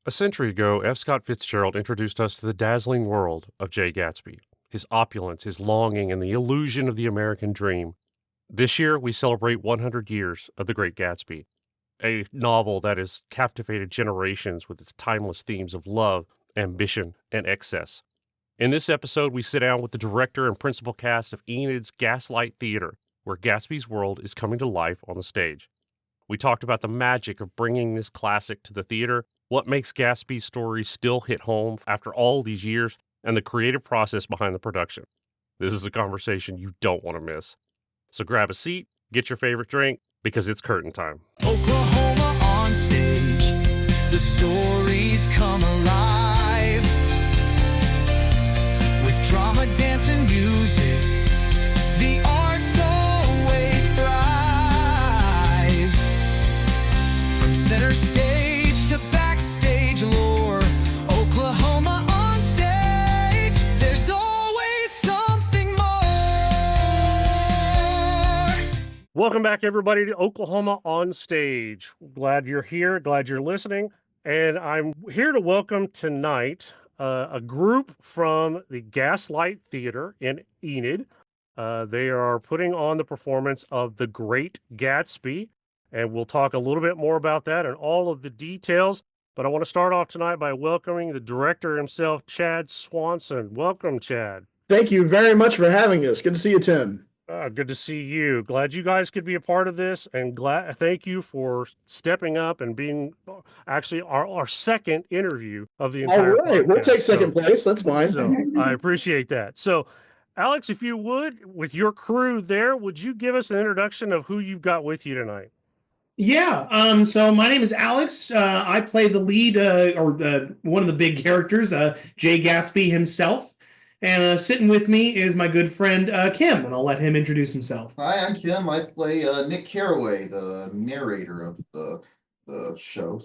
A century ago, F. Scott Fitzgerald introduced us to the dazzling world of Jay Gatsby, his opulence, his longing, and the illusion of the American dream. This year, we celebrate 100 years of The Great Gatsby, a novel that has captivated generations with its timeless themes of love, ambition, and excess. In this episode, we sit down with the director and principal cast of Enid's Gaslight Theater, where Gatsby's world is coming to life on the stage. We talked about the magic of bringing this classic to the theater, what makes Gatsby's story still hit home after all these years, and the creative process behind the production. This is a conversation you don't want to miss. So grab a seat, get your favorite drink, because it's curtain time. Oklahoma on stage, the stories come alive. With drama, dance, and music, the arts always thrive. From center stage to backstage lore, Oklahoma on stage, there's always something more. Welcome back, everybody, to Oklahoma on Stage. Glad you're here. Glad you're listening. And I'm here to welcome tonight a group from the Gaslight Theater in Enid. They are putting on the performance of The Great Gatsby, and we'll talk a little bit more about that and all of the details. But I want to start off tonight by welcoming the director himself, Chad Swanson. Welcome, Chad. Thank you very much for having us. Good to see you, Tim. Good to see you. Glad you guys could be a part of this, and thank you for stepping up and being actually our second interview of the entire All right, podcast. we'll take second place. That's fine. So I appreciate that. So, Alex, if you would, with your crew there, would you give us an introduction of who you've got with you tonight? Yeah, so my name is Alex. I play the lead, one of the big characters, Jay Gatsby himself. And sitting with me is my good friend, Kim, and I'll let him introduce himself. Hi, I'm Kim. I play Nick Carraway, the narrator of the show.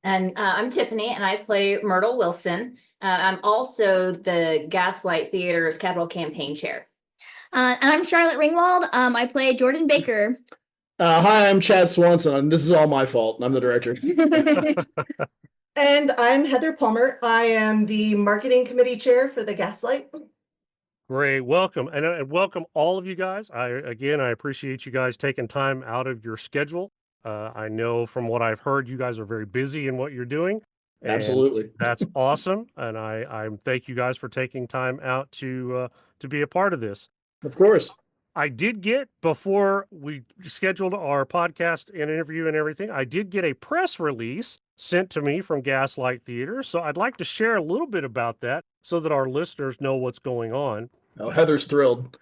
And I'm Tiffany, and I play Myrtle Wilson. I'm also the Gaslight Theater's capital campaign chair. And I'm Charlotte Ringwald. I play Jordan Baker. Hi, I'm Chad Swanson. This is all my fault. I'm the director. And I'm Heather Palmer. I am the marketing committee chair for the Gaslight. Great. Welcome. And welcome all of you guys. I appreciate you guys taking time out of your schedule. I know from what I've heard, you guys are very busy in what you're doing. Absolutely. That's awesome. And I thank you guys for taking time out to be a part of this. Of course. I did get, before we scheduled our podcast and interview and everything, I did get a press release sent to me from Gaslight Theater. So I'd like to share a little bit about that so that our listeners know what's going on. Oh, Heather's thrilled.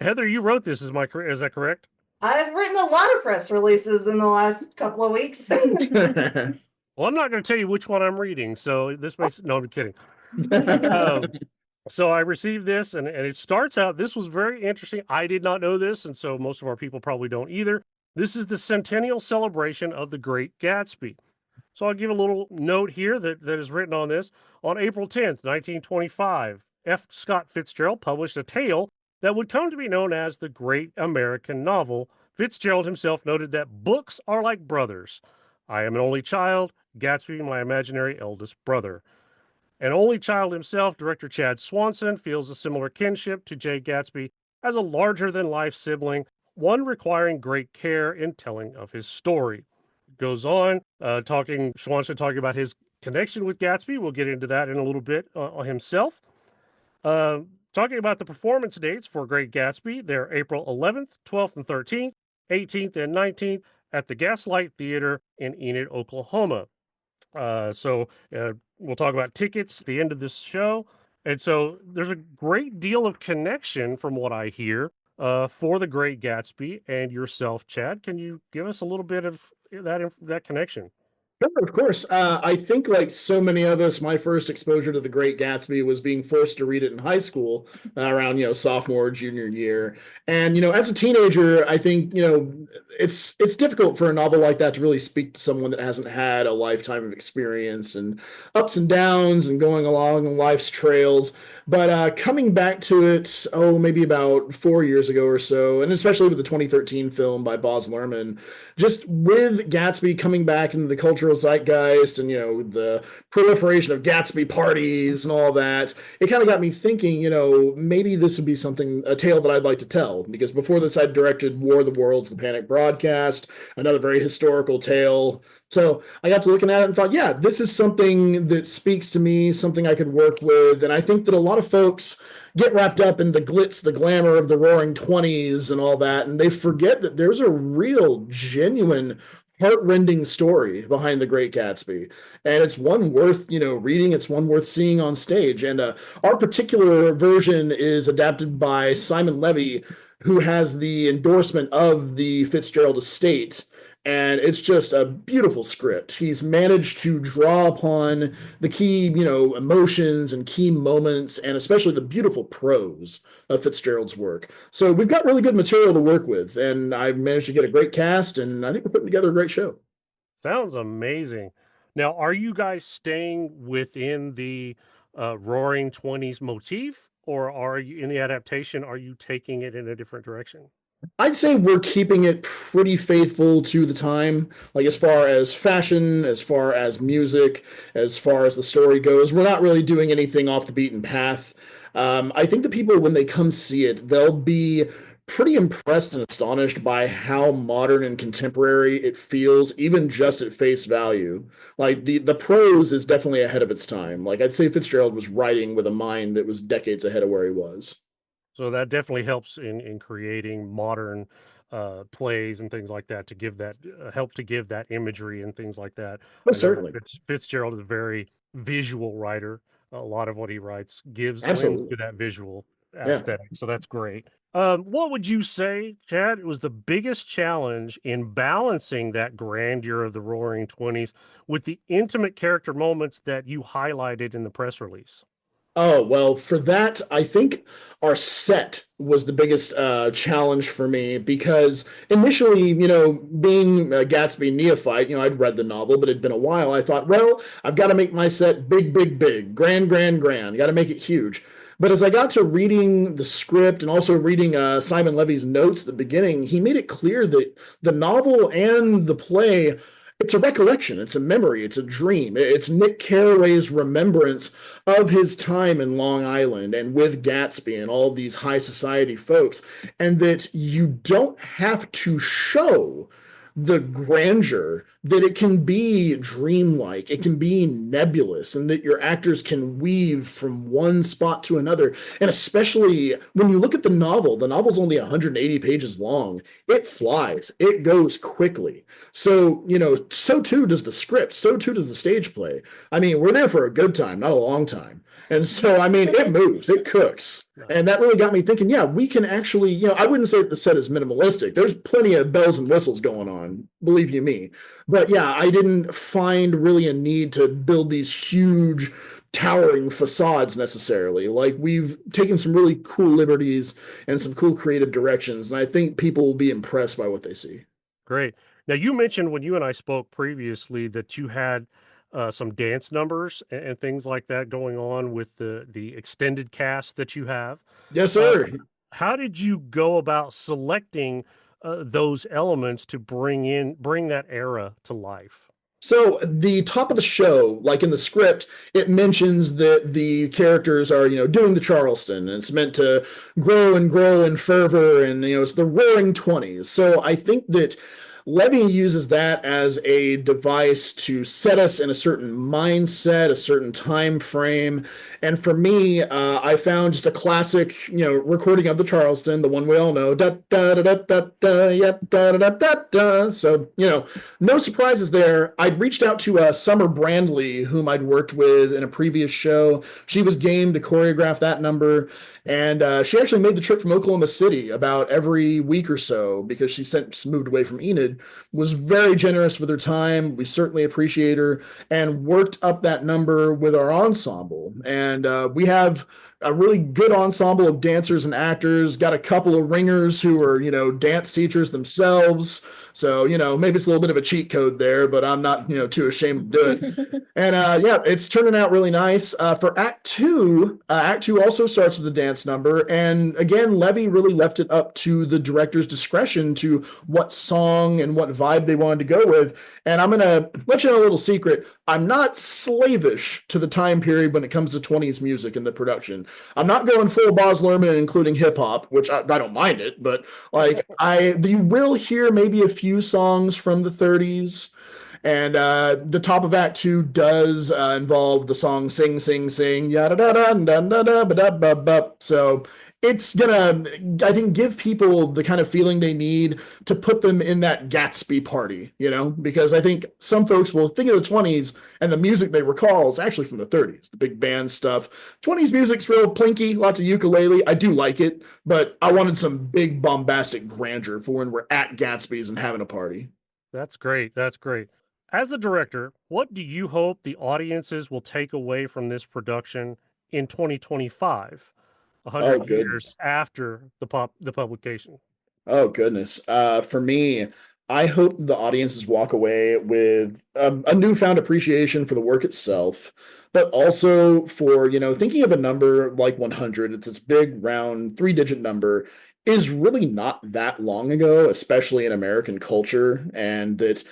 Heather, you wrote this, is that correct? I've written a lot of press releases in the last couple of weeks. Well, I'm not going to tell you which one I'm reading, so this makes no, I'm kidding. So I received this, and it starts out, this was very interesting. I did not know this, and so most of our people probably don't either. This is the centennial celebration of The Great Gatsby. So I'll give a little note here that is written on this. On April 10th, 1925, F. Scott Fitzgerald published a tale that would come to be known as the Great American Novel. Fitzgerald himself noted that books are like brothers. I am an only child, Gatsby my imaginary eldest brother. An only child himself, director Chad Swanson feels a similar kinship to Jay Gatsby as a larger-than-life sibling, one requiring great care in telling of his story. Goes on, Swanson talking about his connection with Gatsby. We'll get into that in a little bit himself. Talking about the performance dates for Great Gatsby, they're April 11th, 12th, and 13th, 18th, and 19th at the Gaslight Theater in Enid, Oklahoma. We'll talk about tickets at the end of this show. And so there's a great deal of connection from what I hear for The Great Gatsby and yourself, Chad. Can you give us a little bit of that connection? Sure, of course. I think, like so many of us, my first exposure to The Great Gatsby was being forced to read it in high school around, sophomore, junior year. And, as a teenager, I think, it's difficult for a novel like that to really speak to someone that hasn't had a lifetime of experience and ups and downs and going along life's trails. But coming back to it, maybe about 4 years ago or so, and especially with the 2013 film by Baz Luhrmann, just with Gatsby coming back into the cultural cultural zeitgeist and, the proliferation of Gatsby parties and all that, it kind of got me thinking, maybe this would be a tale that I'd like to tell. Because before this, I'd directed War of the Worlds, The Panic Broadcast, another very historical tale. So I got to looking at it and thought, yeah, this is something that speaks to me, something I could work with. And I think that a lot of folks get wrapped up in the glitz, the glamour of the Roaring Twenties and all that, and they forget that there's a real, genuine, heartrending story behind The Great Gatsby, and it's one worth reading. It's one worth seeing on stage. And our particular version is adapted by Simon Levy, who has the endorsement of the Fitzgerald estate. And it's just a beautiful script. He's managed to draw upon the key, emotions and key moments, and especially the beautiful prose of Fitzgerald's work. So we've got really good material to work with, and I've managed to get a great cast, and I think we're putting together a great show. Sounds amazing. Now, are you guys staying within the Roaring Twenties motif, or are you in the adaptation? Are you taking it in a different direction? I'd say we're keeping it pretty faithful to the time, like as far as fashion, as far as music, as far as the story goes. We're not really doing anything off the beaten path. I think the people, when they come see it, they'll be pretty impressed and astonished by how modern and contemporary it feels, even just at face value. Like the prose is definitely ahead of its time. Like I'd say Fitzgerald was writing with a mind that was decades ahead of where he was. So that definitely helps in creating modern plays and things like that to give that help to give that imagery and things like that. Oh, I know that certainly. Fitzgerald is a very visual writer. A lot of what he writes lends Absolutely. to that visual Yeah. aesthetic. So that's great. What would you say, Chad, was the biggest challenge in balancing that grandeur of the Roaring Twenties with the intimate character moments that you highlighted in the press release? Oh, well, for that, I think our set was the biggest challenge for me because initially, being a Gatsby neophyte, I'd read the novel, but it'd been a while. I thought, well, I've got to make my set big, big, big, grand, grand, grand. Got to make it huge. But as I got to reading the script and also reading Simon Levy's notes at the beginning, he made it clear that the novel and the play, it's a recollection, it's a memory, it's a dream. It's Nick Carraway's remembrance of his time in Long Island and with Gatsby and all these high society folks, and that you don't have to show the grandeur, that it can be dreamlike, it can be nebulous, and that your actors can weave from one spot to another. And especially when you look at the novel's only 180 pages long. It flies, it goes quickly. So, so too does the script, so too does the stage play. I mean, we're there for a good time, not a long time. And so, I mean, it moves, it cooks. And that really got me thinking, yeah, we can actually, I wouldn't say that the set is minimalistic. There's plenty of bells and whistles going on, believe you me. But yeah, I didn't find really a need to build these huge, towering facades necessarily. Like we've taken some really cool liberties and some cool creative directions. And I think people will be impressed by what they see. Great. Now, you mentioned when you and I spoke previously that you had some dance numbers and things like that going on with the extended cast that you have. Yes, Uh, sir. how did you go about selecting those elements to bring that era to life? So the top of the show, like in the script, it mentions that the characters are, doing the Charleston, and it's meant to grow and grow in fervor, and it's the Roaring Twenties. So I think that Levy uses that as a device to set us in a certain mindset, a certain time frame. And for me, I found just a classic, recording of the Charleston, the one we all know. Da da da da da da, yeah, da da da da da. So, no surprises there. I'd reached out to Summer Brandley, whom I'd worked with in a previous show. She was game to choreograph that number. And she actually made the trip from Oklahoma City about every week or so because she moved away from Enid, was very generous with her time. We certainly appreciate her, and worked up that number with our ensemble. And we have a really good ensemble of dancers and actors, got a couple of ringers who are, dance teachers themselves. So, maybe it's a little bit of a cheat code there, but I'm not, too ashamed to do it. And yeah, it's turning out really nice. For Act Two also starts with a dance number. And again, Levy really left it up to the director's discretion to what song and what vibe they wanted to go with. And I'm going to let you know a little secret. I'm not slavish to the time period when it comes to 20s music and the production. I'm not going full Baz Luhrmann and including hip hop, which I don't mind it, but like you will hear maybe a few songs from the 30s. And the top of Act Two does involve the song "Sing, Sing, Sing," yada da da da da da da da da. So it's gonna, I think, give people the kind of feeling they need to put them in that Gatsby party, because I think some folks will think of the 20s and the music they recall is actually from the 30s, the big band stuff. 20s music's real plinky, lots of ukulele. I do like it, but I wanted some big bombastic grandeur for when we're at Gatsby's and having a party. That's great. That's great. As a director, what do you hope the audiences will take away from this production in 2025, 100 years after the publication? Oh, goodness. For me, I hope the audiences walk away with a newfound appreciation for the work itself, but also for, thinking of a number like 100, it's this big, round, 3-digit number, is really not that long ago, especially in American culture, and that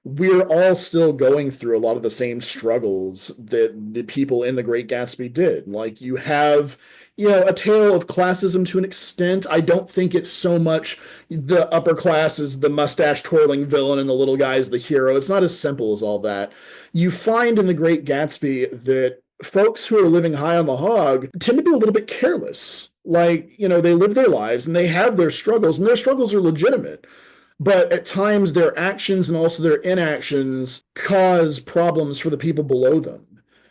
we're all still going through a lot of the same struggles that the people in The Great Gatsby did. Like, you have, a tale of classism to an extent. I don't think it's so much the upper class is the mustache twirling villain and the little guy is the hero. It's not as simple as all that. You find in The Great Gatsby that folks who are living high on the hog tend to be a little bit careless. Like, they live their lives and they have their struggles, and their struggles are legitimate. But at times their actions and also their inactions cause problems for the people below them.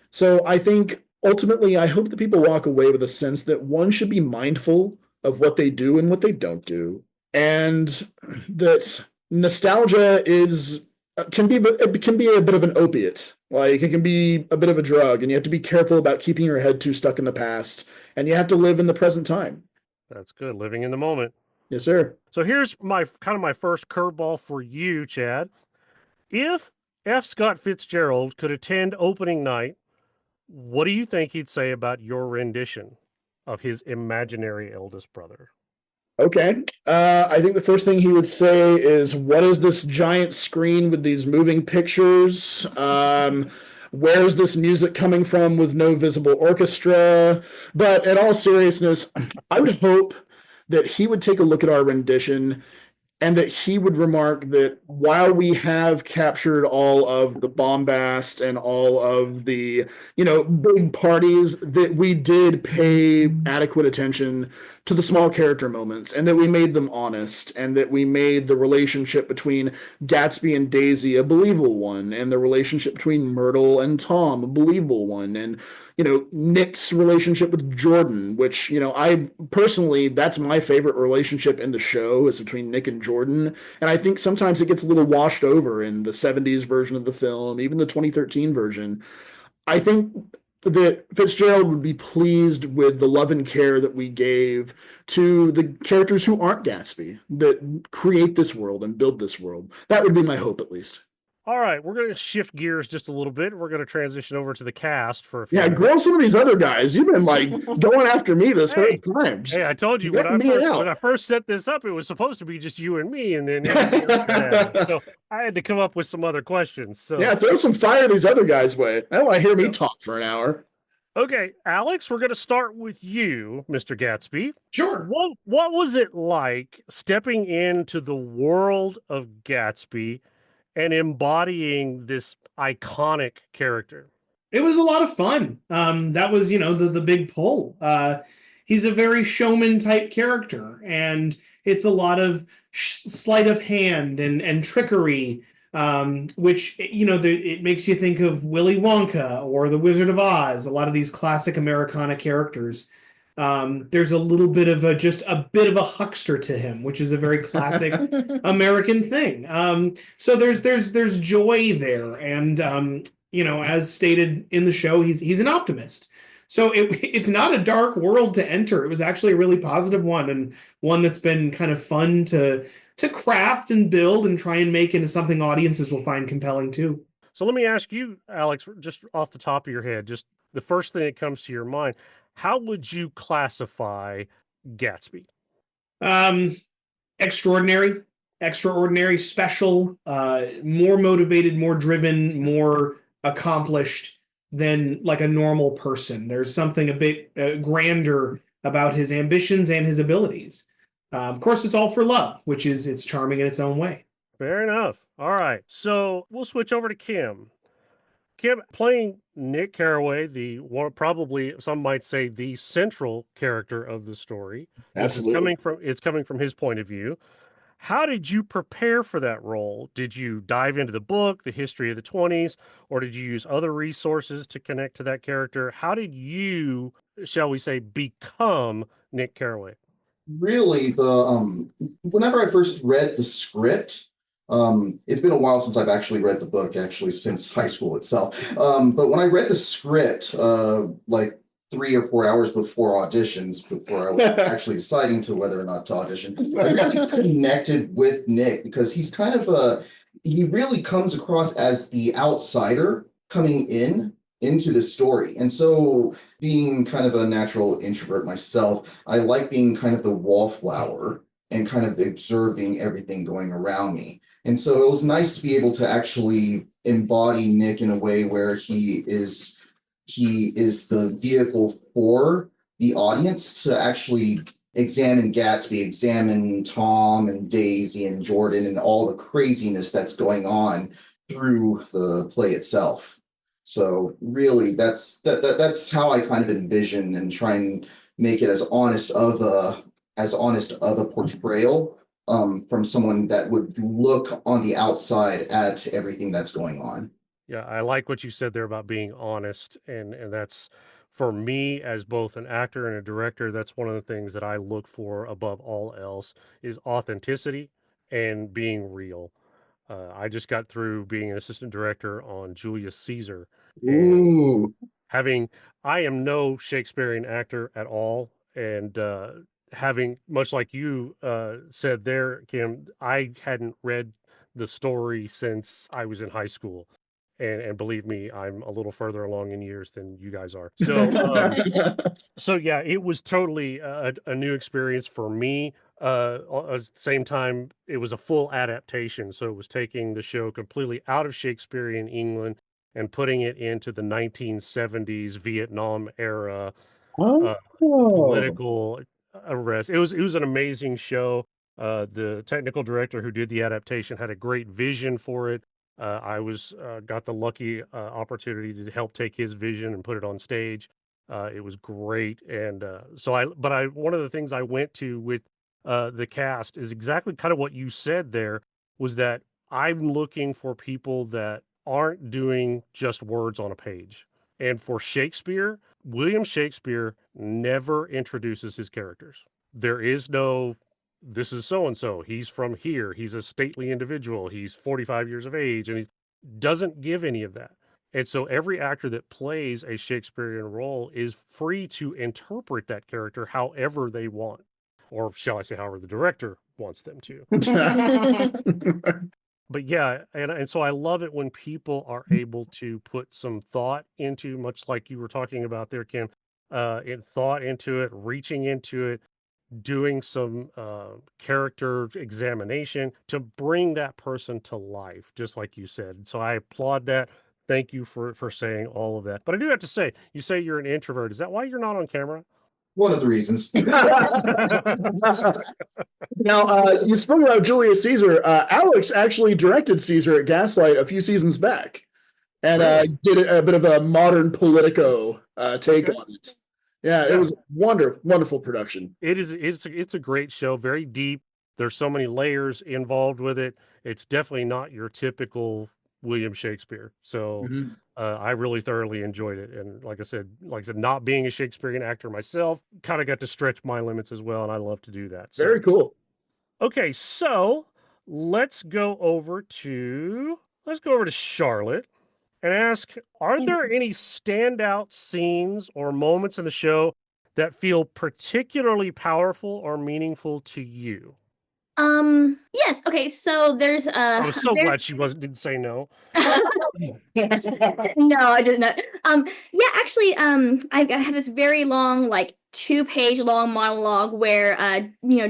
So I think ultimately, I hope that people walk away with a sense that one should be mindful of what they do and what they don't do. And that nostalgia can be a bit of an opiate. Like, it can be a bit of a drug, and you have to be careful about keeping your head too stuck in the past, and you have to live in the present time. That's good. Living in the moment. Yes, sir. So here's my first curveball for you, Chad. If F. Scott Fitzgerald could attend opening night, what do you think he'd say about your rendition of his imaginary eldest brother? Okay. I think the first thing he would say is, what is this giant screen with these moving pictures? Where's this music coming from with no visible orchestra? But in all seriousness, I would hope that he would take a look at our rendition and that he would remark that while we have captured all of the bombast and all of the, big parties, that we did pay adequate attention to the small character moments, and that we made them honest, and that we made the relationship between Gatsby and Daisy a believable one, and the relationship between Myrtle and Tom a believable one, and Nick's relationship with Jordan, which, I personally, that's my favorite relationship in the show, is between Nick and Jordan. And I think sometimes it gets a little washed over in the 70s version of the film, even the 2013 version. I think that Fitzgerald would be pleased with the love and care that we gave to the characters who aren't Gatsby, that create this world and build this world. That would be my hope, at least. All right, we're going to shift gears just a little bit. We're going to transition over to the cast for a few minutes. Grill some of these other guys. You've been going after me this whole time. Hey, I told you when I first set this up, it was supposed to be just you and me, and then so I had to come up with some other questions. So yeah, throw some fire these other guys' way. I don't want to hear me talk for an hour. Okay, Alex, we're going to start with you, Mr. Gatsby. Sure. What was it like stepping into the world of Gatsby and embodying this iconic character? It was a lot of fun. That was, the big pull. He's a very showman type character, and it's a lot of sleight of hand and trickery, which, it makes you think of Willy Wonka or The Wizard of Oz, a lot of these classic Americana characters. There's a little bit of a bit of a huckster to him, which is a very classic American thing. So there's joy there, and as stated in the show, he's an optimist. So it's not a dark world to enter. It was actually a really positive one, and one that's been kind of fun to craft and build and try and make into something audiences will find compelling too. So let me ask you, Alex, just off the top of your head, just the first thing that comes to your mind, how would you classify Gatsby? Extraordinary, special, more motivated, more driven, more accomplished than like a normal person. There's something a bit grander about his ambitions and his abilities. Of course, it's all for love, which is it's charming in its own way. Fair enough. All right. So we'll switch over to Kim. Kim, playing Nick Carraway, the one, probably some might say the central character of the story. Absolutely. It's coming from his point of view. How did you prepare for that role? Did you dive into the book, the history of the 20s, or did you use other resources to connect to that character? How did you, shall we say, become Nick Carraway? Really, whenever I first read the script, it's been a while since I've actually read the book, actually since high school itself. But when I read the script, like 3 or 4 hours before auditions, before I was actually deciding to whether or not to audition, I really connected with Nick because he's kind of he really comes across as the outsider coming into the story. And so being kind of a natural introvert myself, I like being kind of the wallflower and kind of observing everything going around me. And so it was nice to be able to actually embody Nick in a way where he is the vehicle for the audience to actually examine Gatsby, examine Tom and Daisy and Jordan and all the craziness that's going on through the play itself. So really, that's how I kind of envision and try and make it as honest of a portrayal from someone that would look on the outside at everything that's going on. Yeah, I like what you said there about being honest, and that's for me as both an actor and a director, that's one of the things that I look for above all else is authenticity and being real. I just got through being an assistant director on Julius Caesar, and Ooh. having I am no Shakespearean actor at all, and having much like you said there, Kim, I hadn't read the story since I was in high school. And believe me, I'm a little further along in years than you guys are. So yeah, it was totally a new experience for me. At the same time, it was a full adaptation, so it was taking the show completely out of Shakespearean England and putting it into the 1970s Vietnam era uh, Oh. political arrest. It was an amazing show. The technical director who did the adaptation had a great vision for it. I was got the lucky opportunity to help take his vision and put it on stage. It was great, and but one of the things I went to with the cast is exactly kind of what you said there was that I'm looking for people that aren't doing just words on a page. And for Shakespeare, William Shakespeare never introduces his characters. There is no, this is so and so. He's from here. He's a stately individual. He's 45 years of age, and he doesn't give any of that. And so every actor that plays a Shakespearean role is free to interpret that character however they want, or shall I say, however the director wants them to. But yeah, and so I love it when people are able to put some thought into, much like you were talking about there, Kim, thought into it, reaching into it, doing some character examination to bring that person to life, just like you said. So I applaud that. Thank you for saying all of that. But I do have to say, you say you're an introvert. Is that why you're not on camera? One of the reasons. Now, you spoke about Julius Caesar. Alex actually directed Caesar at Gaslight a few seasons back, and Really? did a bit of a modern Politico take Okay. on it. Yeah, Yeah. it was wonderful production. It's a great show, very deep. There's so many layers involved with it. It's definitely not your typical William Shakespeare. So Mhm. I really thoroughly enjoyed it. And like I said, not being a Shakespearean actor myself, kind of got to stretch my limits as well, and I love to do that. Very So cool. okay, so let's go over to Charlotte. and ask, are there any standout scenes or moments in the show that feel particularly powerful or meaningful to you? Yes. Okay. So there's I was so glad she didn't say no. No, I did not. Yeah, actually, I have this very long, like 2-page long monologue where,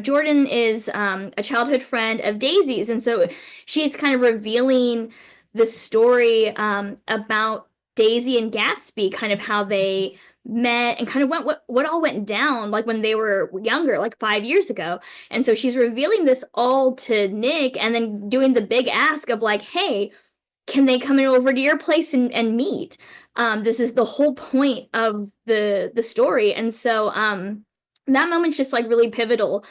Jordan is a childhood friend of Daisy's, and so she's kind of revealing the story about Daisy and Gatsby, kind of how they met and kind of what all went down like when they were younger, like 5 years ago. And so she's revealing this all to Nick, and then doing the big ask of like, hey, can they come in over to your place and meet? This is the whole point of the story. And so that moment's just like really pivotal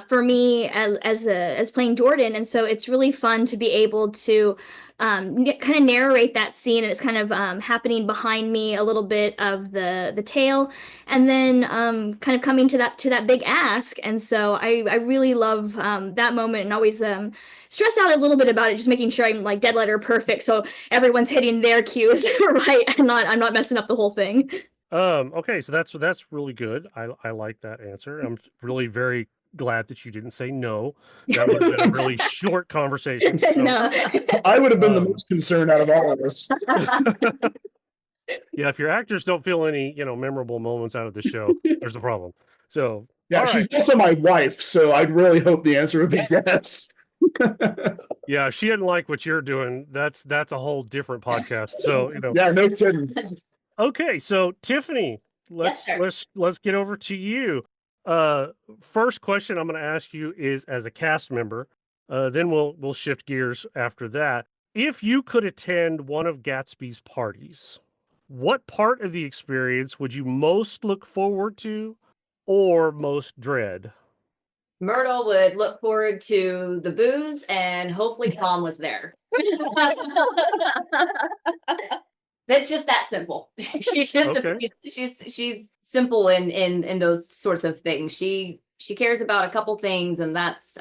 for me as playing Jordan. And so it's really fun to be able to kind of narrate that scene, and it's kind of happening behind me a little bit of the tale, and then kind of coming to that big ask. And so I really love that moment, and always stress out a little bit about it, just making sure I'm like dead letter perfect, so everyone's hitting their cues right, and I'm not messing up the whole thing. Okay, so that's really good. I like that answer. I'm really very glad that you didn't say no. That would have been a really short conversation. So, No. I would have been the Um, most concerned out of all of us. yeah, if your actors don't feel any, memorable moments out of the show, there's a problem. So, Yeah, all she's right. also my wife, so I'd really hope the answer would be yes. Yeah, if she didn't like what you're doing, that's a whole different podcast. So, Yeah, no kidding. okay, so Tiffany, Yes, sir. let's get over to you. First question I'm going to ask you is as a cast member. Then we'll shift gears after that. If you could attend one of Gatsby's parties, what part of the experience would you most look forward to or most dread? Myrtle would look forward to the booze, and hopefully Tom was there. That's just that simple. She's just Okay. she's simple in those sorts of things. She cares about a couple things, and that's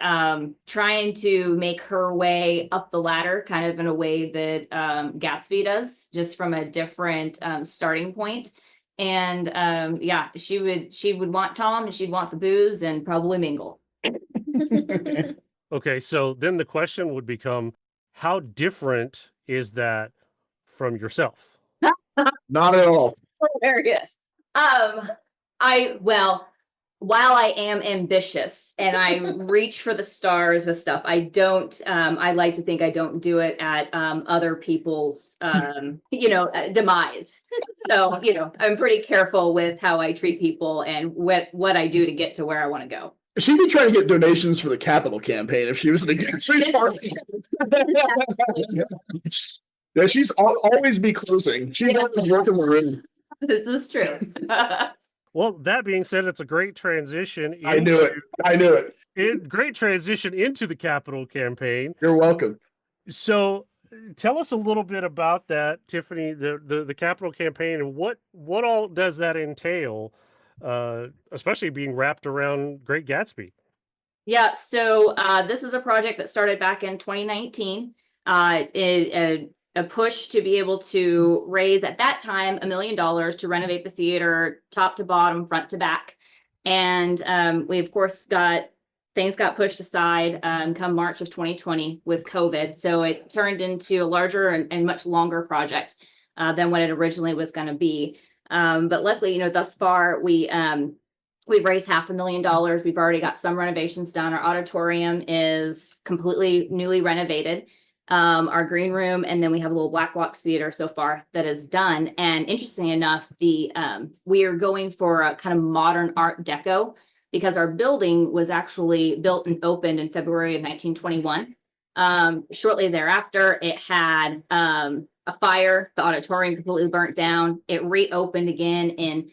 trying to make her way up the ladder, kind of in a way that Gatsby does, just from a different starting point. And yeah, she would want Tom, and she'd want the booze, and probably mingle. Okay, so then the question would become, how different is that from yourself? Not at all. Hilarious. While I am ambitious and I reach for the stars with stuff, I don't. I like to think I don't do it at other people's, demise. So I'm pretty careful with how I treat people and what I do to get to where I want to go. She'd be trying to get donations for the Capitol campaign if she was an Gatsby party. Yeah, she's always be closing. She's always working the room. This is true. Well, that being said, it's a great transition. I knew it. Great transition into the Capitol campaign. You're welcome. So, tell us a little bit about that, Tiffany. The Capitol campaign, and what all does that entail, especially being wrapped around Great Gatsby. Yeah, so this is a project that started back in 2019. A push to be able to raise at that time $1 million to renovate the theater top to bottom, front to back. And we of course things got pushed aside come March of 2020 with COVID. So it turned into a larger and much longer project than what it originally was going to be. But luckily, thus far we've raised $500,000. We've already got some renovations done. Our auditorium is completely newly renovated. Our green room, and then we have a little black box theater so far that is done. And interestingly enough, we are going for a kind of modern art deco, because our building was actually built and opened in February of 1921. Shortly thereafter, it had a fire. The auditorium completely burnt down. It reopened again in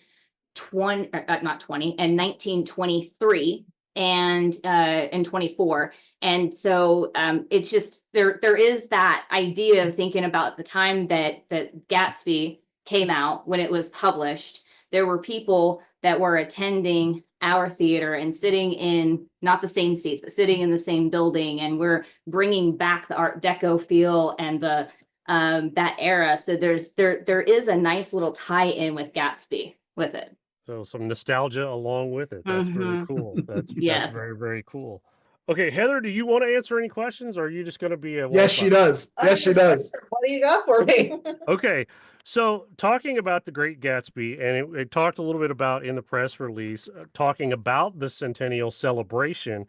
1923 and in 24. And so it's just there is that idea of thinking about the time that Gatsby came out. When it was published, there were people that were attending our theater and sitting in not the same seats, but sitting in the same building. And we're bringing back the Art Deco feel and the that era. So there is a nice little tie-in with Gatsby with it. So some nostalgia along with it. That's really cool. That's Yes. very, very cool. Okay, Heather, do you want to answer any questions, or are you just going to be a Yes, she does. Yes, she does. What do you got for me? Okay, so talking about the Great Gatsby, and it talked a little bit about in the press release, talking about the centennial celebration.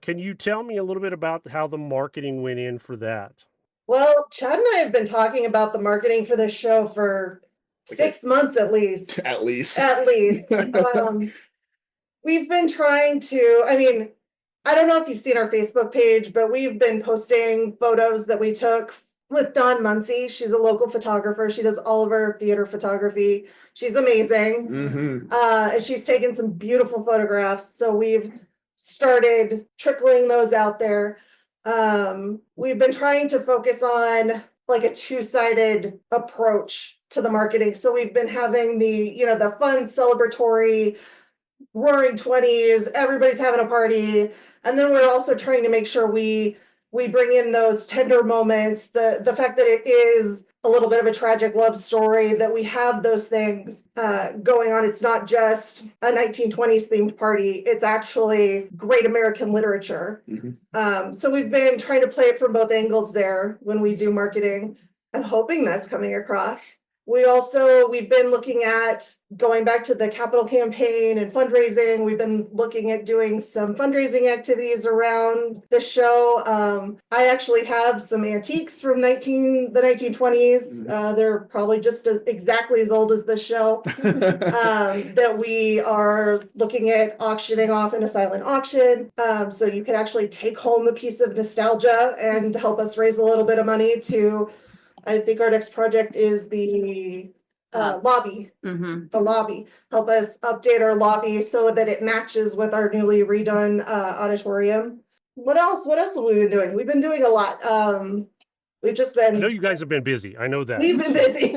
Can you tell me a little bit about how the marketing went in for that? Well, Chad and I have been talking about the marketing for this show for 6 months at least. At least. At least. We've been trying to, I mean, I don't know if you've seen our Facebook page, but we've been posting photos that we took with Dawn Muncie. She's a local photographer. She does all of our theater photography. She's amazing. Mhm. And she's taken some beautiful photographs. So we've started trickling those out there. We've been trying to focus on like a two-sided approach to the marketing. So we've been having the fun celebratory roaring 20s, everybody's having a party. And then we're also trying to make sure we bring in those tender moments, the fact that it is a little bit of a tragic love story, that we have those things going on. It's not just a 1920s themed party. It's actually great American literature. So we've been trying to play it from both angles there when we do marketing. I'm hoping that's coming across. We've been looking at going back to the capital campaign and fundraising. We've been looking at doing some fundraising activities around the show. I actually have some antiques from the 1920s. They're probably just exactly as old as this show that we are looking at auctioning off in a silent auction. So you can actually take home a piece of nostalgia and help us raise a little bit of money to, I think our next project is the lobby. The lobby. Help us update our lobby so that it matches with our newly redone auditorium. What else? What else have we been doing? We've been doing a lot. We've just been. I know you guys have been busy. I know that. We've been busy.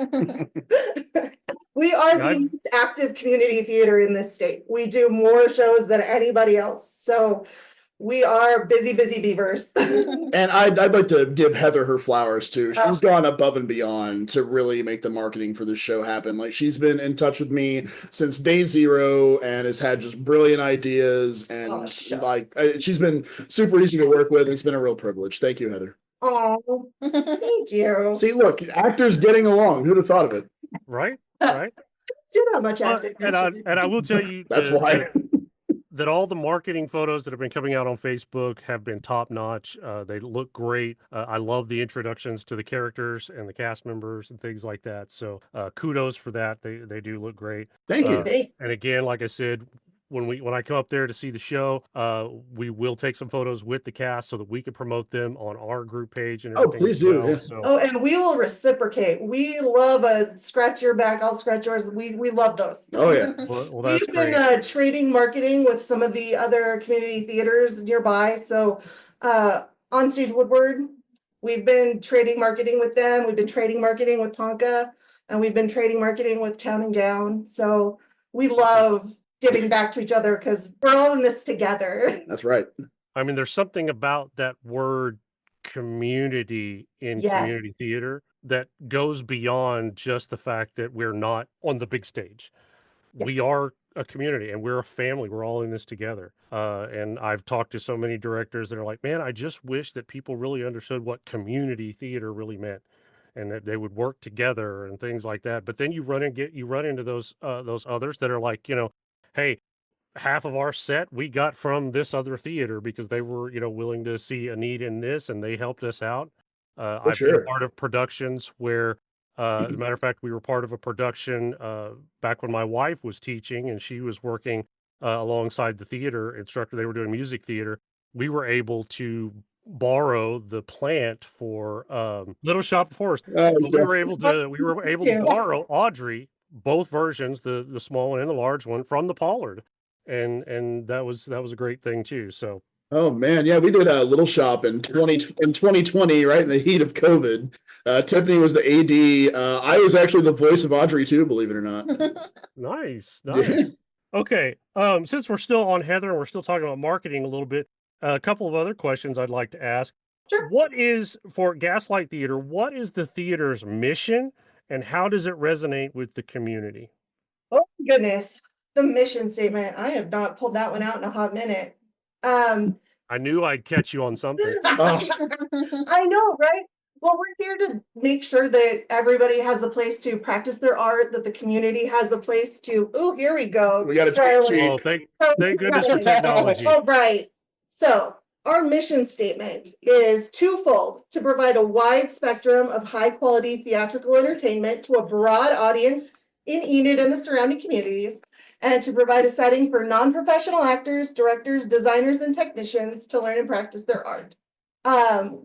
We are the most active community theater in this state. We do more shows than anybody else. So we are busy beavers. And I'd like to give Heather her flowers too. She's gone above and beyond to really make the marketing for this show happen. Like, she's been in touch with me since day zero and has had just brilliant ideas. And she's been super easy to work with. It's been a real privilege. Thank you, Heather. Oh, thank you. See, look, actors getting along. Who'd have thought of it? Right. Right. Do not much acting. And I will tell you That's why. that all the marketing photos that have been coming out on Facebook have been top notch. They look great. I love the introductions to the characters and the cast members and things like that. So kudos for that. They do look great. Thank you. And again, like I said, when I come up there to see the show, we will take some photos with the cast so that we can promote them on our group page and everything. Please do. Yeah. So, and we will reciprocate. We love a scratch your back, I'll scratch yours. We love those. Oh yeah. Well, that's We've been trading marketing with some of the other community theaters nearby. So Onstage Woodward, we've been trading marketing with them. We've been trading marketing with Tonka, and we've been trading marketing with Town and Gown. So we love giving back to each other because we're all in this together. That's right. I mean, there's something about that word community in community theater that goes beyond just the fact that we're not on the big stage. We are a community and we're a family. We're all in this together. And I've talked to so many directors that are like, man, I just wish that people really understood what community theater really meant, and that they would work together and things like that. But then you run into those others that are like, hey, half of our set we got from this other theater because they were, willing to see a need in this, and they helped us out. I've been a part of productions where, as a matter of fact, we were part of a production back when my wife was teaching and she was working alongside the theater instructor. They were doing music theater. We were able to borrow the plant for Little Shop of Horrors. We were able to borrow Audrey, both versions, the small one and the large one, from the Pollard, and that was a great thing too. So, oh man, yeah, we did a Little Shop in 2020, right in the heat of COVID. Tiffany was the AD. I was actually the voice of Audrey too, believe it or not. Nice. Yeah. Okay, since we're still on Heather and we're still talking about marketing a little bit, a couple of other questions I'd like to ask. Sure. What is, for Gaslight Theater, what is the theater's mission and how does it resonate with the community? Oh goodness, the mission statement. I have not pulled that one out in a hot minute. Um, I knew I'd catch you on something. I know, right? Well, we're here to make sure that everybody has a place to practice their art, that the community has a place to. Oh, here we go. We got a cheat Charlie. sheet. Oh, thank goodness for technology. All right. So our mission statement is twofold: to provide a wide spectrum of high quality theatrical entertainment to a broad audience in Enid and the surrounding communities, and to provide a setting for non-professional actors, directors, designers, and technicians to learn and practice their art.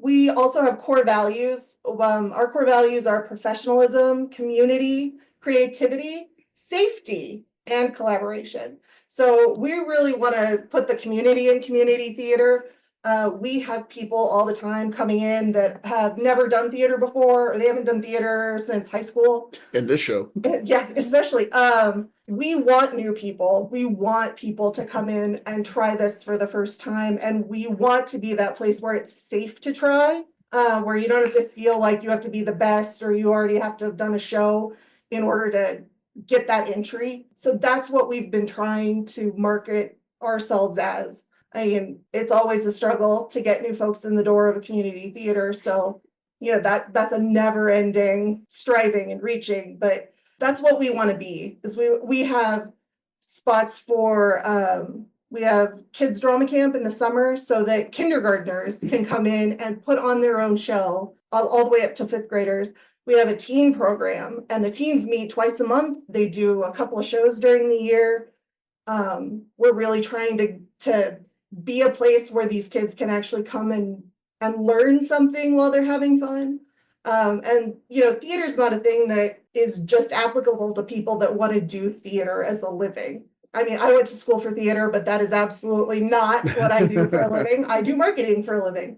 We also have core values. Our core values are professionalism, community, creativity, safety, and collaboration. So we really want to put the community in community theater. We have people all the time coming in that have never done theater before, or they haven't done theater since high school. In this show. Yeah, especially. We want new people. We want people to come in and try this for the first time. And we want to be that place where it's safe to try, where you don't have to feel like you have to be the best or you already have to have done a show in order to get that entry. So that's what we've been trying to market ourselves as. I mean, it's always a struggle to get new folks in the door of a community theater. So, that's a never ending striving and reaching, but that's what we want to be. Is we have spots for, we have kids drama camp in the summer so that kindergartners can come in and put on their own show all the way up to fifth graders. We have a teen program and the teens meet twice a month. They do a couple of shows during the year. We're really trying to be a place where these kids can actually come and learn something while they're having fun. And theater is not a thing that is just applicable to people that want to do theater as a living. I mean, I went to school for theater, but that is absolutely not what I do for a living. I do marketing for a living.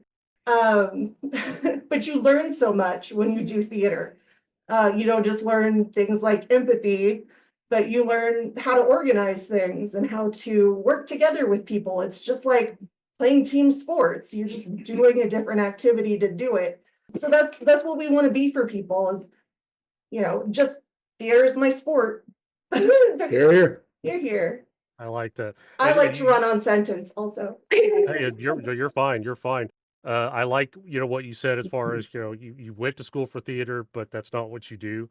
But you learn so much when you do theater. You don't just learn things like empathy, but you learn how to organize things and how to work together with people. It's just like playing team sports. You're just doing a different activity to do it. So that's what we want to be for people is, just theater is my sport. Here. Here. I like that. I like to run on sentence also. Hey, you're fine. You're fine. I like, what you said as far as, you went to school for theater, but that's not what you do.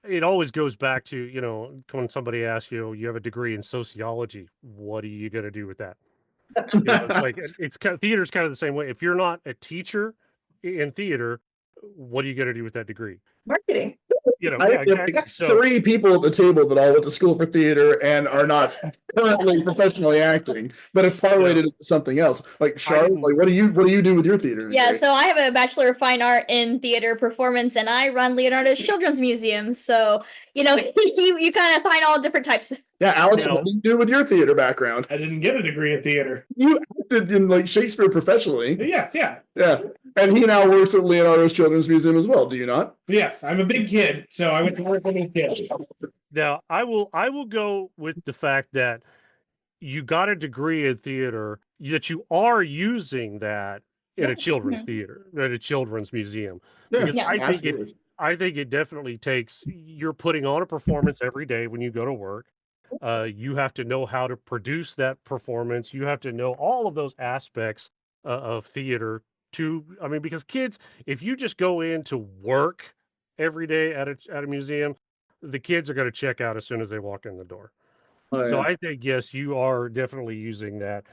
It always goes back to, when somebody asks you, you have a degree in sociology, what are you going to do with that? It's like, theater's kind of the same way. If you're not a teacher in theater, what are you going to do with that degree? Marketing. Exactly. So, 3 people at the table that all went to school for theater and are not currently professionally acting, but have parlayed it into something else. Like Charlotte, what do you do with your theater degree? Yeah, so I have a Bachelor of Fine Art in Theater Performance, and I run Leonardo's Children's Museum. So, you kind of find all different types. Yeah, Alex, what do you do with your theater background? I didn't get a degree in theater. You acted in Shakespeare professionally. Yes, yeah. Yeah. And he now works at Leonardo's Children's Museum as well, do you not? Yes, I'm a big kid, so I went to work with big kids. now I will go with the fact that you got a degree in theater, that you are using that in a children's theater, at a children's museum. Because I think it definitely takes, you're putting on a performance every day when you go to work. You have to know how to produce that performance. You have to know all of those aspects of theater because kids, if you just go in to work every day at a museum, the kids are going to check out as soon as they walk in the door. So I think, yes, you are definitely using that.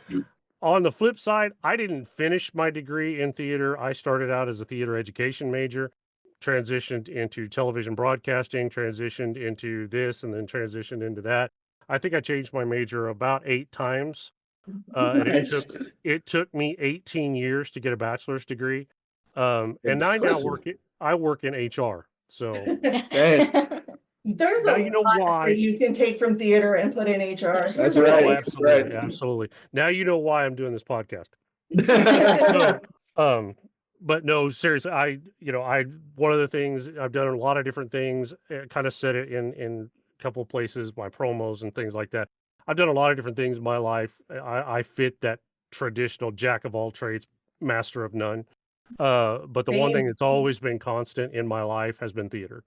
On the flip side, I didn't finish my degree in theater. I started out as a theater education major, transitioned into television broadcasting, transitioned into this, and then transitioned into that. I think I changed my major about 8 times. And it took me 18 years to get a bachelor's degree. And I work in HR. So there's now a lot why that you can take from theater and put in HR. That's right. Absolutely, absolutely. Now you know why I'm doing this podcast. But no, seriously, I one of the things I've done a lot of different things. Kind of said it in a couple of places, my promos and things like that. I've done a lot of different things in my life. I fit that traditional jack of all trades, master of none. But the one thing that's always been constant in my life has been theater.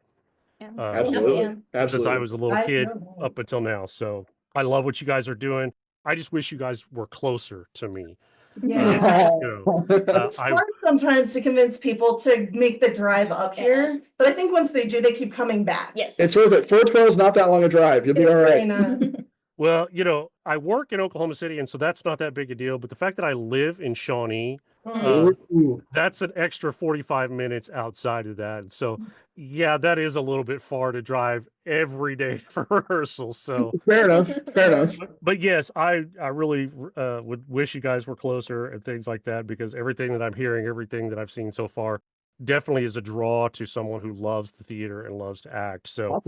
Absolutely. Yeah. Since Absolutely. I was a little kid up until now. So I love what you guys are doing. I just wish you guys were closer to me. Yeah. You know, It's hard sometimes to convince people to make the drive up here, but I think once they do, they keep coming back. Yes. It's worth it. 412 is not that long a drive. You'll be It's all really right. not. well, you know, I work in Oklahoma City, and so that's not that big a deal. But the fact that I live in Shawnee, Ooh. that's an extra 45 minutes outside of that. So, yeah, that is a little bit far to drive every day for rehearsal. So, Fair enough. Fair enough. but yes, I really would wish you guys were closer and things like that, because everything that I'm hearing, everything that I've seen so far, definitely is a draw to someone who loves the theater and loves to act. So,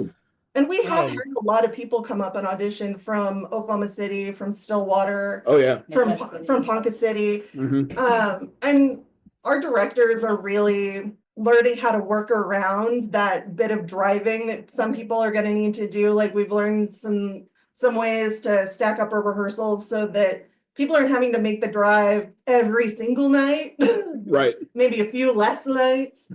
And we have had a lot of people come up and audition from Oklahoma City, from Stillwater, Oh yeah. from Ponca City. Mhm. And our directors are really learning how to work around that bit of driving that some people are going to need to do. Like we've learned some ways to stack up our rehearsals so that people aren't having to make the drive every single night. Right. Maybe a few less nights.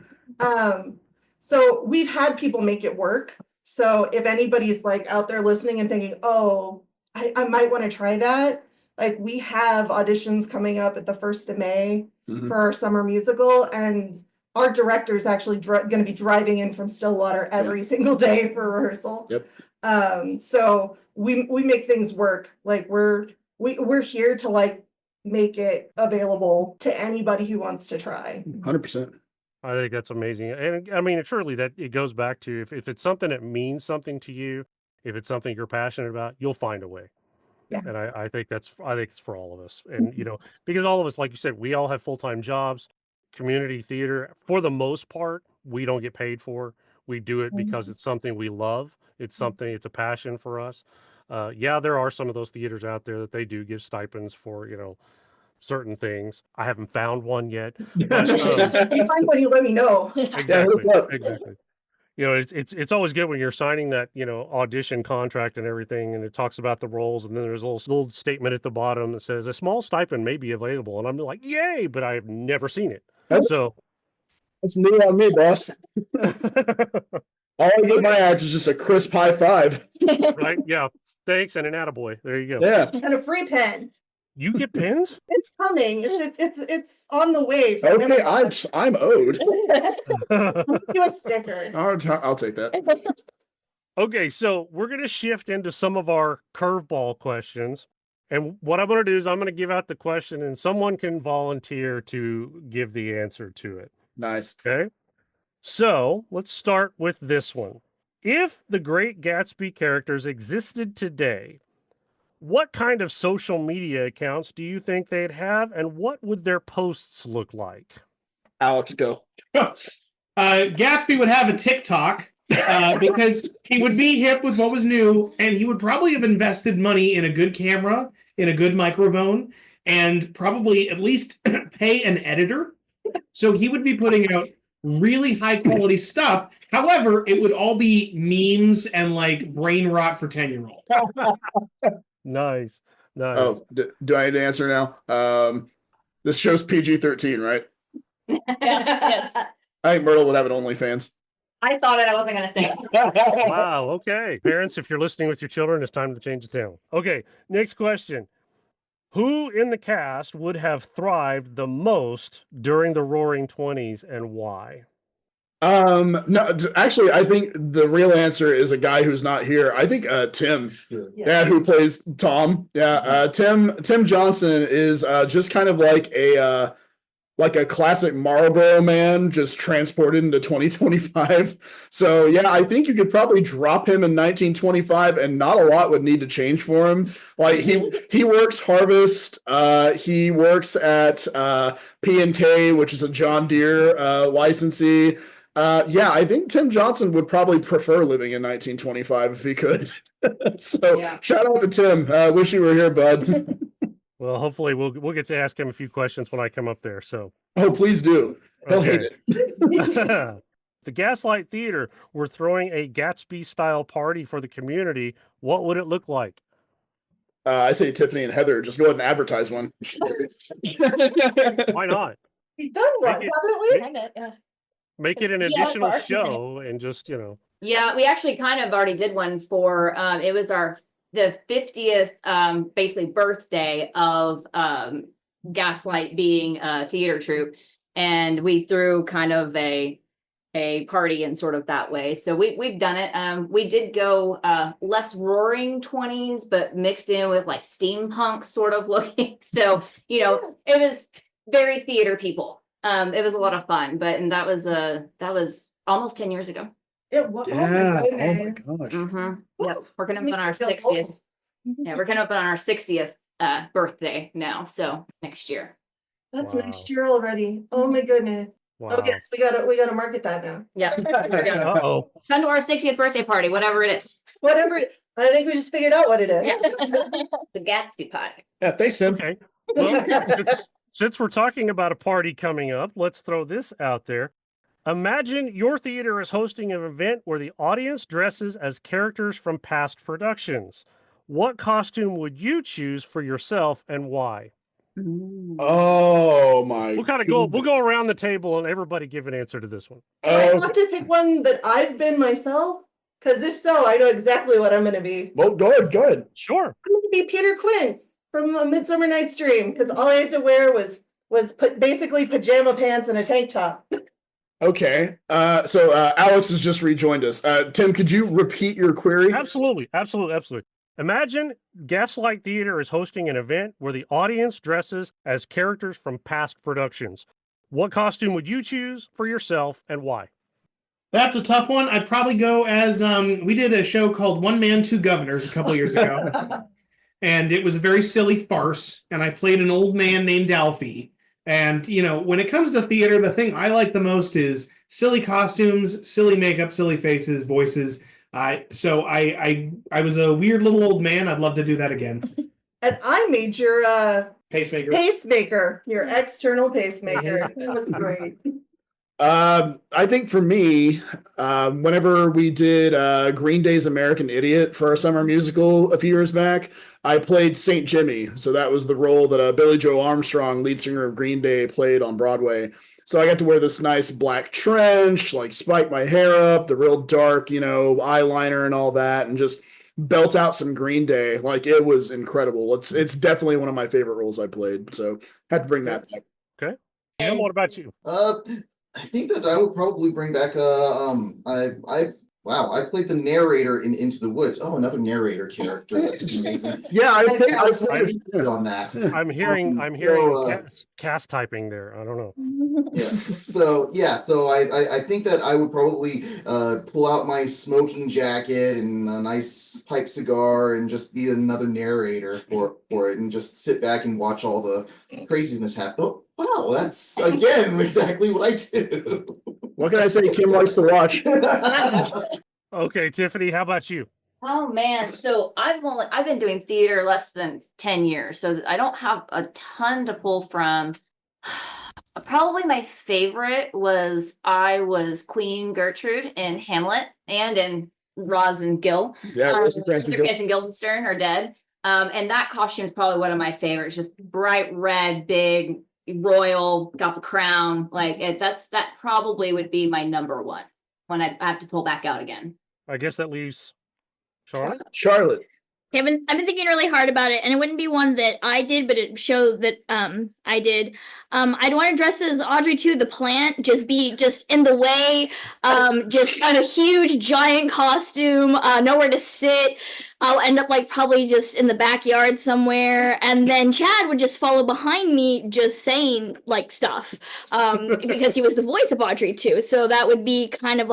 So we've had people make it work. So if anybody's like out there listening and thinking, oh, I might want to try that. Like we have auditions coming up at the 1st of May for our summer musical, and our director is actually going to be driving in from Stillwater every single day for rehearsal. Yep. So we make things work. Like we're here to like make it available to anybody who wants to try. 100%. I think that's amazing. And I mean, surely that it goes back to if it's something that means something to you, if it's something you're passionate about, you'll find a way. Yeah. And I think it's for all of us. And, you know, because all of us, like you said, we all have full-time jobs, community theater. For the most part, we don't get paid for. We do it because it's something we love. It's a passion for us. Yeah, there are some of those theaters out there that they do give stipends for, you know, certain things. I haven't found one yet. But, You find one, you let me know. exactly. You know, it's always good when you're signing that, you know, audition contract and everything, and it talks about the roles, and then there's a little statement at the bottom that says a small stipend may be available, and I'm like, yay! But I've never seen it. So That's new on me, boss. All I get my act is just a crisp high five. right, yeah. Thanks and an attaboy. There you go. Yeah. And a free pen. You get pins? It's coming. It's on the way. Okay, I'm owed. Do a sticker. I'll take that. Okay, so we're going to shift into some of our curveball questions. And what I'm going to do is I'm going to give out the question, and someone can volunteer to give the answer to it. Nice. Okay. So let's start with this one. If the Great Gatsby characters existed today, what kind of social media accounts do you think they'd have, and what would their posts look like? Alex, go. Gatsby would have a TikTok because he would be hip with what was new, and he would probably have invested money in a good camera, in a good microphone, and probably at least pay an editor. So he would be putting out really high quality stuff. However, it would all be memes and like brain rot for 10-year-olds. Nice. Oh, do I need to answer now? This show's PG-13, right? Yes. I think Myrtle would have an OnlyFans. I thought it. I wasn't going to say it. Wow. Okay. Parents, if you're listening with your children, it's time to change the channel. Okay. Next question. Who in the cast would have thrived the most during the Roaring 20s and why? No, actually, I think the real answer is a guy who's not here. I think Tim, yeah, who plays Tom. Yeah, Tim Johnson is just kind of like a classic Marlboro man, just transported into 2025. So yeah, I think you could probably drop him in 1925, and not a lot would need to change for him. Like he works Harvest, he works at P&K, which is a John Deere licensee. Yeah, I think Tim Johnson would probably prefer living in 1925 if he could. So yeah. Shout out to Tim. Wish you were here, bud. Well, hopefully we'll get to ask him a few questions when I come up there. So please do. He'll hate it. The Gaslight Theater, we're throwing a Gatsby style party for the community. What would it look like? I say Tiffany and Heather, just go ahead and advertise one. Why not? We've done one, Make it- haven't we? Make it an Yeah, additional for- show and just, Yeah, we actually kind of already did one for it was the 50th basically birthday of Gaslight being a theater troupe, and we threw kind of a party in sort of that way. So we've done it. We did go less roaring 20s, but mixed in with like steampunk sort of looking. So, it was very theater people. It was a lot of fun, and that was almost 10 years ago. It was. Yeah. Oh my goodness. gosh. Yep. We're coming up Makes on me our feel 60th. old. Yeah, we're coming up on our 60th birthday now. So next year. That's Wow. next year already. Oh my goodness. wow. Oh yes, we gotta market that now. Yeah. Uh-oh. Come to our 60th birthday party, whatever it is. Whatever. I think we just figured out what it is. Yeah. The Gatsby party. Yeah, thanks, Tim. Okay. Well, since we're talking about a party coming up, let's throw this out there. Imagine your theater is hosting an event where the audience dresses as characters from past productions. What costume would you choose for yourself and why? Oh my. We'll go around the table and everybody give an answer to this one. Do I Oh, have to pick one that I've been myself? Because if so, I know exactly what I'm gonna be. well, good. Sure. I'm gonna be Peter Quince from A Midsummer Night's Dream, because all I had to wear was basically pajama pants and a tank top. Okay. So Alex has just rejoined us. Tim, could you repeat your query? Absolutely. Imagine Gaslight Theater is hosting an event where the audience dresses as characters from past productions. What costume would you choose for yourself and why? That's a tough one. I'd probably go as we did a show called One Man, Two Governors a couple years ago. And it was a very silly farce. And I played an old man named Alfie. And, when it comes to theater, the thing I like the most is silly costumes, silly makeup, silly faces, voices. So I was a weird little old man. I'd love to do that again. And I made your Pacemaker. your external pacemaker. It was great. I think for me, whenever we did Green Day's American Idiot for our summer musical a few years back, I played Saint Jimmy. So that was the role that Billy Joe Armstrong, lead singer of Green Day, played on Broadway. So I got to wear this nice black trench, like spike my hair up, the real dark, eyeliner and all that, and just belt out some Green Day. Like, it was incredible. It's definitely one of my favorite roles I played. So had to bring that back. Okay. And what about you? I think that I would probably bring back I played the narrator in Into the Woods. Oh, another narrator character. That's amazing. Yeah, I think I was On that. I'm hearing cast typing there. I don't know. Yeah. So I think that I would probably pull out my smoking jacket and a nice pipe cigar and just be another narrator for it and just sit back and watch all the craziness happen. Oh, wow, that's again exactly what I do. What can I say? Kim likes to watch. Okay, Tiffany, how about you? Oh man, so I've been doing theater less than 10 years, so I don't have a ton to pull from. Probably my favorite was I was Queen Gertrude in Hamlet and in Roz and Gil. Yeah, Mr. Cranston Guildenstern are dead. And that costume is probably one of my favorites. Just bright red, big, royal, got the crown. That probably would be my number one when I have to pull back out again. I guess that leaves Charlotte. I've been thinking really hard about it, and it wouldn't be one that I did, but it showed that I did. I'd want to dress as Audrey 2, the plant, just in the way, just a huge giant costume, nowhere to sit. I'll end up probably just in the backyard somewhere, and then Chad would just follow behind me, just saying stuff, because he was the voice of Audrey 2. So that would be kind of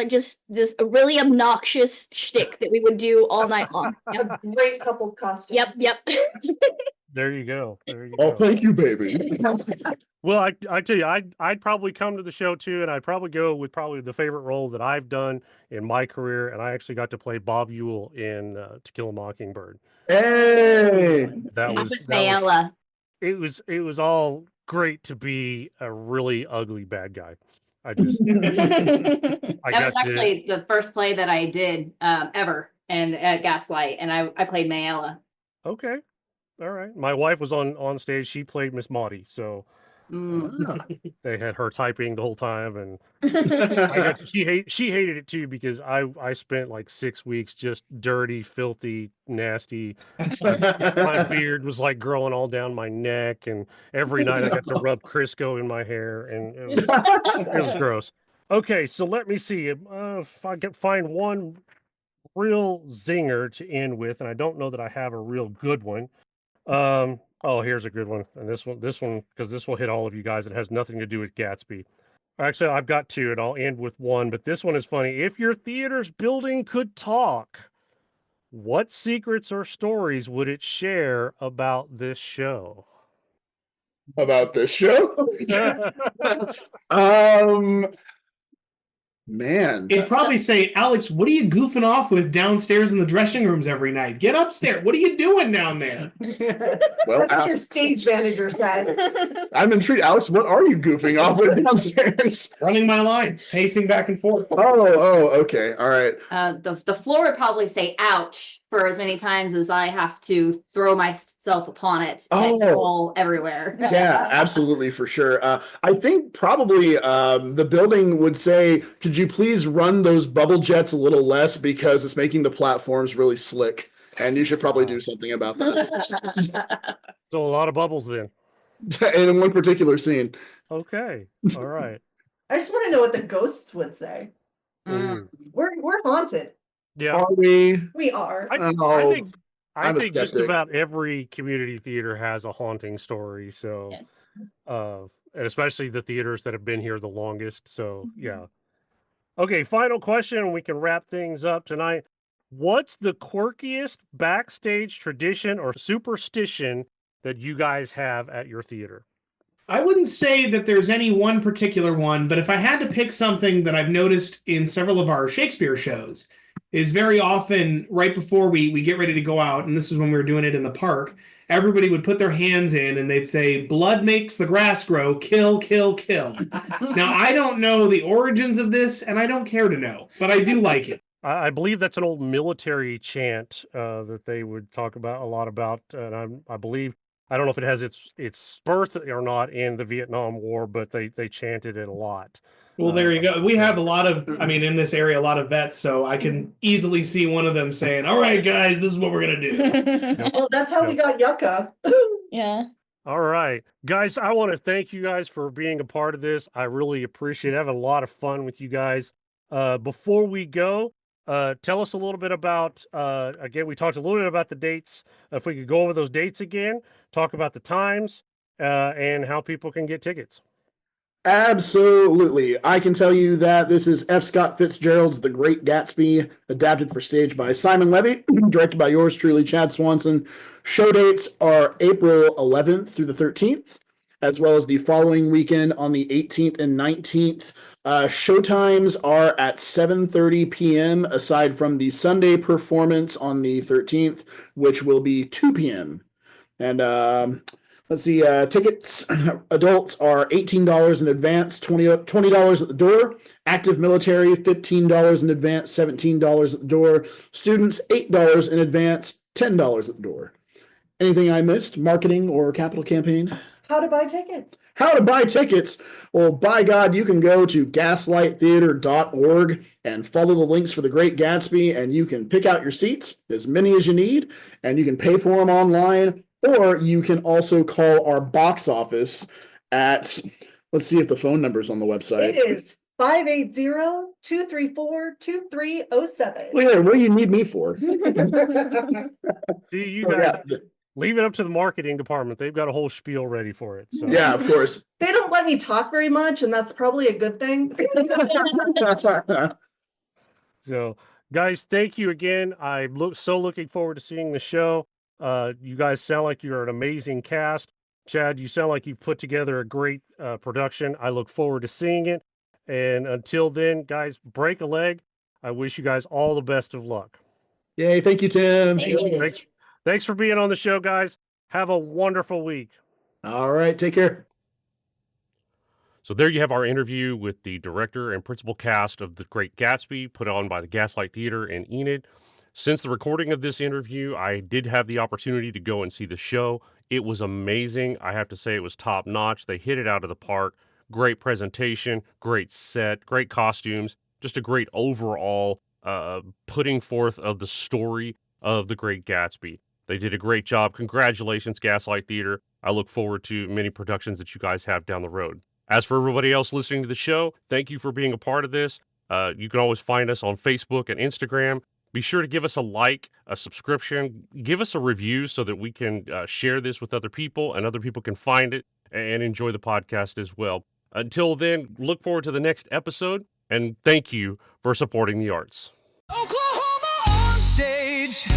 just a really obnoxious shtick that we would do all night long. Yep. A great couple's costume. Yep. There you go. Oh, thank you, baby. Well, I tell you, I'd probably come to the show too, and I'd probably go with the favorite role that I've done in my career, and I actually got to play Bob Ewell in To Kill a Mockingbird. Hey, That was was Mayella. it was all great to be a really ugly bad guy. I just That was actually the first play that I did ever and at Gaslight, and I played Mayella. Okay. All right. My wife was on stage. She played Miss Maudie. So Ah. They had her typing the whole time, and she hated it too because I spent like 6 weeks just dirty, filthy, nasty. My beard was like growing all down my neck, and every night I got to rub Crisco in my hair, and it was gross. Okay, so let me see if I can find one real zinger to end with, and I don't know that I have a real good one. Oh, here's a good one, and this one, because this will hit all of you guys. It has nothing to do with Gatsby. Actually, I've got two, and I'll end with one, but this one is funny. If your theater's building could talk, what secrets or stories would it share about this show? About this show? um, Man. It'd probably say, Alex, what are you goofing off with downstairs in the dressing rooms every night? Get upstairs. What are you doing down there? Well, That's what your stage manager says. I'm intrigued. Alex, what are you goofing off with downstairs? Running my lines, pacing back and forth. Oh, okay. All right. The floor would probably say ouch for as many times as I have to throw myself upon it and fall everywhere. Yeah, absolutely, for sure. I think probably the building would say, could you please run those bubble jets a little less because it's making the platforms really slick, and you should probably do something about that. So a lot of bubbles then. And in one particular scene. Okay. All right. I just want to know what the ghosts would say. Mm. We're haunted. Yeah. Are we? We are. I think just about every community theater has a haunting story. So, Yes. and especially the theaters that have been here the longest. So, yeah. Okay, final question, and we can wrap things up tonight. What's the quirkiest backstage tradition or superstition that you guys have at your theater? I wouldn't say that there's any one particular one, but if I had to pick something that I've noticed in several of our Shakespeare shows, is very often right before we get ready to go out, and this is when we were doing it in the park, everybody would put their hands in and they'd say, blood makes the grass grow, kill, kill, kill. Now, I don't know the origins of this, and I don't care to know, but I do like it. I believe that's an old military chant that they would talk about a lot about, and I believe, I don't know if it has its birth or not in the Vietnam War, but they chanted it a lot. Well, there you go. We have a lot of, in this area, a lot of vets, so I can easily see one of them saying, all right, guys, this is what we're going to do. Well, that's how we got Yucca. Yeah. All right, guys, I want to thank you guys for being a part of this. I really appreciate it. I have a lot of fun with you guys. Before we go, tell us a little bit about, again, we talked a little bit about the dates. If we could go over those dates again, talk about the times, and how people can get tickets. Absolutely. I can tell you that this is F. Scott Fitzgerald's The Great Gatsby, adapted for stage by Simon Levy, directed by yours truly, Chad Swanson. Show dates are April 11th through the 13th, as well as the following weekend on the 18th and 19th. Show times are at 7:30 p.m., aside from the Sunday performance on the 13th, which will be 2 p.m. And let's see, tickets, adults are $18 in advance, $20 at the door. Active military, $15 in advance, $17 at the door. Students, $8 in advance, $10 at the door. Anything I missed? Marketing or capital campaign? How to buy tickets. How to buy tickets? Well, by God, you can go to gaslighttheater.org and follow the links for The Great Gatsby, and you can pick out your seats, as many as you need, and you can pay for them online. Or you can also call our box office at, let's see if the phone number's on the website. It is 580-234-2307. Look at that, what do you need me for? See, you guys leave it up to the marketing department. They've got a whole spiel ready for it. So. Yeah, of course. They don't let me talk very much, and that's probably a good thing. So, guys, thank you again. I'm looking forward to seeing the show. You guys sound like you're an amazing cast. Chad, you sound like you've put together a great production. I look forward to seeing it. And until then, guys, break a leg. I wish you guys all the best of luck. Yay, thank you, Tim. Thanks for being on the show, guys. Have a wonderful week. All right, take care. So there you have our interview with the director and principal cast of The Great Gatsby, put on by the Gaslight Theater in Enid. Since the recording of this interview, I did have the opportunity to go and see the show. It was amazing. I have to say it was top notch. They hit it out of the park. Great presentation, great set, great costumes, just a great overall putting forth of the story of The Great Gatsby. They did a great job. Congratulations, Gaslight Theater. I look forward to many productions that you guys have down the road. As for everybody else listening to the show, thank you for being a part of this. You can always find us on Facebook and Instagram. Be sure to give us a like, a subscription, give us a review so that we can share this with other people and other people can find it and enjoy the podcast as well. Until then, look forward to the next episode, and thank you for supporting the arts. Oklahoma on stage.